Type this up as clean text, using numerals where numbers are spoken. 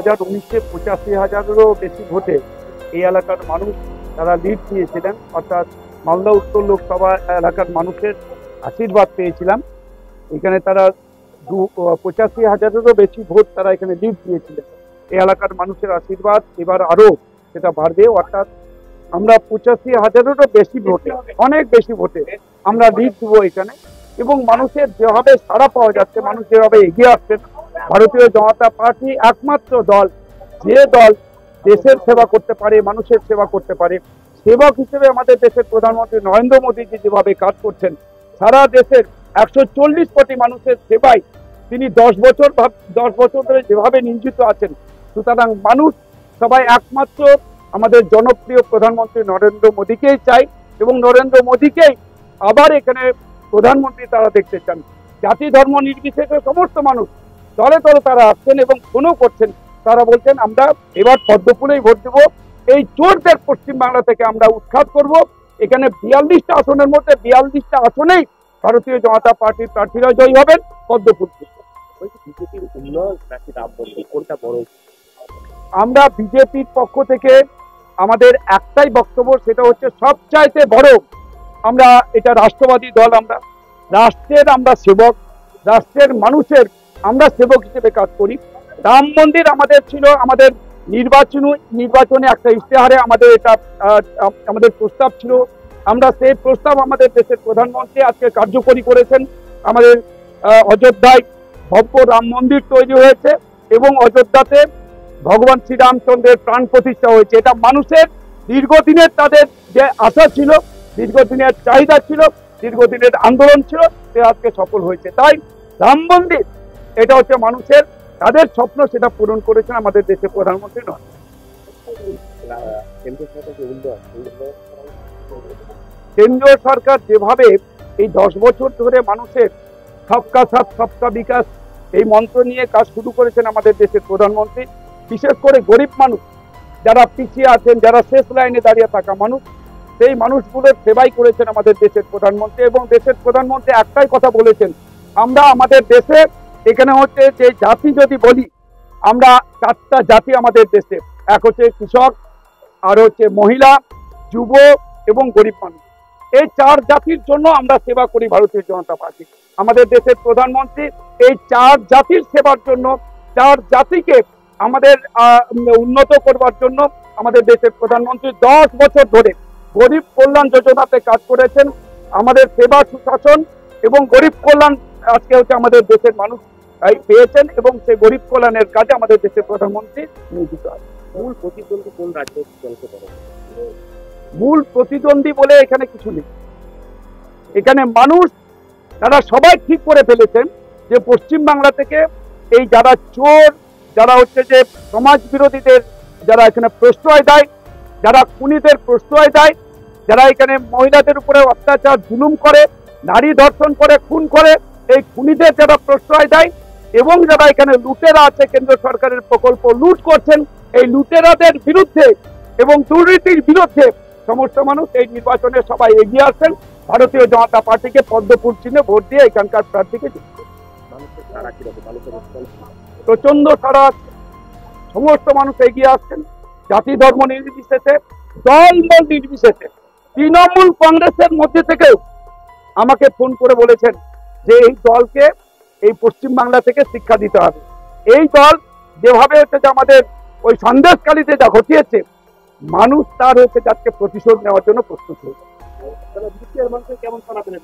2019-এ 85,000-এরও বেশি ভোটে এই এলাকার মানুষ তারা লিড দিয়েছিলেন, অর্থাৎ মালদা উত্তর লোকসভা এলাকার মানুষের আশীর্বাদ পেয়েছিলাম। এখানে তারা 85,000-এরও বেশি ভোট তারা এখানে লিড দিয়েছিলেন। এই এলাকার মানুষের আশীর্বাদ এবার আরও সেটা বাড়বে, অর্থাৎ আমরা 85,000-এরও বেশি ভোটে, অনেক বেশি ভোটে আমরা লিড দেবো এখানে। এবং মানুষের যেভাবে সাড়া পাওয়া যাচ্ছে, মানুষ যেভাবে এগিয়ে আসছেন, ভারতীয় জনতা পার্টি একমাত্র দল, যে দল দেশের সেবা করতে পারে, মানুষের সেবা করতে পারে। সেবক হিসেবে আমাদের দেশের প্রধানমন্ত্রী নরেন্দ্র মোদীজি যেভাবে কাজ করছেন, সারা দেশের 140 কোটি মানুষের সেবায় তিনি 10 বছর ধরে যেভাবে নিয়োজিত আছেন, সুতরাং মানুষ সবাই একমাত্র আমাদের জনপ্রিয় প্রধানমন্ত্রী নরেন্দ্র মোদীকেই চাই এবং নরেন্দ্র মোদীকেই আবার এখানে প্রধানমন্ত্রী তারা দেখতে চান। জাতি ধর্ম নির্বিশেষে সমস্ত মানুষ দলে দলে তারা আসছেন এবং ফোনও করছেন। তারা বলছেন আমরা এবার পদ্মফুলেই ভোট দেবো, এই চোরদের পশ্চিমবাংলা থেকে আমরা উৎখাত করব। এখানে 42টা আসনের মধ্যে 42টা আসনেই ভারতীয় জনতা পার্টির প্রার্থীরা জয়ী হবেন পদ্মফুল। বিজেপির উন্নয়ন নাকি রাম মন্দির, কোনটা বড়? আমরা বিজেপির পক্ষ থেকে আমাদের একটাই বক্তব্য, সেটা হচ্ছে সবচাইতে বড় আমরা এটা রাষ্ট্রবাদী দল, আমরা রাষ্ট্রের আমরা সেবক, রাষ্ট্রের মানুষের আমরা সেবক হিসেবে কাজ করি। রাম মন্দির আমাদের ছিল, আমাদের নির্বাচনে একটা ইশতেহারে আমাদের প্রস্তাব ছিল। আমরা সেই প্রস্তাব আমাদের দেশের প্রধানমন্ত্রী আজকে কার্যকরী করেছেন। আমাদের অযোধ্যায় ভব্য রাম মন্দির তৈরি হয়েছে এবং অযোধ্যাতে ভগবান শ্রীরামচন্দ্রের প্রাণ প্রতিষ্ঠা হয়েছে। এটা মানুষের দীর্ঘদিনের তাদের যে আশা ছিল, দীর্ঘদিনের চাহিদা ছিল, দীর্ঘদিনের আন্দোলন ছিল, সে আজকে সফল হয়েছে। তাই রাম মন্দির এটা হচ্ছে মানুষের তাদের স্বপ্ন, সেটা পূরণ করেছেন আমাদের দেশের প্রধানমন্ত্রী নয়। কেন্দ্রীয় সরকার যেভাবে এই 10 বছর ধরে মানুষের সবকা সাথ সবকা বিকাশ এই মন্ত্র নিয়ে কাজ শুরু করেছেন আমাদের দেশের প্রধানমন্ত্রী, বিশেষ করে গরিব মানুষ যারা পিছিয়ে আছেন, যারা শেষ লাইনে দাঁড়িয়ে থাকা মানুষ, সেই মানুষগুলোর সেবাই করেছেন আমাদের দেশের প্রধানমন্ত্রী। এবং দেশের প্রধানমন্ত্রী একটাই কথা বলেছেন, আমরা আমাদের দেশে এখানে হচ্ছে যে জাতি যদি বলি, আমরা 4টা জাতি আমাদের দেশে, এক হচ্ছে কৃষক, আর হচ্ছে মহিলা, যুব এবং গরিব মানুষ। এই 4 জাতির জন্য আমরা সেবা করি ভারতীয় জনতা পার্টি। আমাদের দেশের প্রধানমন্ত্রী এই 4 জাতির সেবার জন্য, 4 জাতিকে আমাদের উন্নত করবার জন্য আমাদের দেশের প্রধানমন্ত্রী 10 বছর ধরে গরিব কল্যাণ যোজনাতে কাজ করেছেন। আমাদের সেবা, সুশাসন এবং গরিব কল্যাণ আজকে হচ্ছে আমাদের দেশের মানুষ পেয়েছেন এবং সেই গরিব কল্যাণের কাজে আমাদের দেশের প্রধানমন্ত্রী নিয়োজিত আছে। মূল প্রতিদ্বন্দ্বী কোন রাজনৈতিক দলকে বলে? মূল প্রতিদ্বন্দ্বী বলে এখানে কিছু নেই। এখানে মানুষ তারা সবাই ঠিক করে ফেলেছেন যে পশ্চিমবাংলা থেকে এই যারা চোর, যারা হচ্ছে যে সমাজ বিরোধীদের যারা এখানে প্রশ্রয় দেয়, যারা খুনিদের প্রশ্রয় দেয়, যারা এখানে মহিলাদের উপরে অত্যাচার জুলুম করে, নারী ধর্ষণ করে, খুন করে, এই খুনিদের যারা প্রশ্রয় দেয় এবং যারা এখানে লুটেরা আছে, কেন্দ্র সরকারের প্রকল্প লুট করছেন, এই লুটেরাদের বিরুদ্ধে এবং দুর্নীতির বিরুদ্ধে সমস্ত মানুষ এই নির্বাচনে সবাই এগিয়ে আসছেন। ভারতীয় জনতা পার্টিকে পদ্মফুল চিহ্নে ভোট দিয়ে এখানকার প্রার্থীকে প্রচন্ড সারা, সমস্ত মানুষ এগিয়ে আসছেন, জাতি ধর্ম নির্বিশেষে, দলমত নির্বিশেষে। তৃণমূল কংগ্রেসের মধ্যে থেকেও আমাকে ফোন করে বলেছেন যে এই দলকে এই পশ্চিমবাংলা থেকে শিক্ষা দিতে হবে। এই দল যেভাবে হচ্ছে যে আমাদের ওই সন্দেশকালীতে যা ঘটিয়েছে, মানুষ তার হচ্ছে আজকে প্রতিশোধ নেওয়ার জন্য প্রস্তুত হয়েছে। কেমন শোনা পেলেন?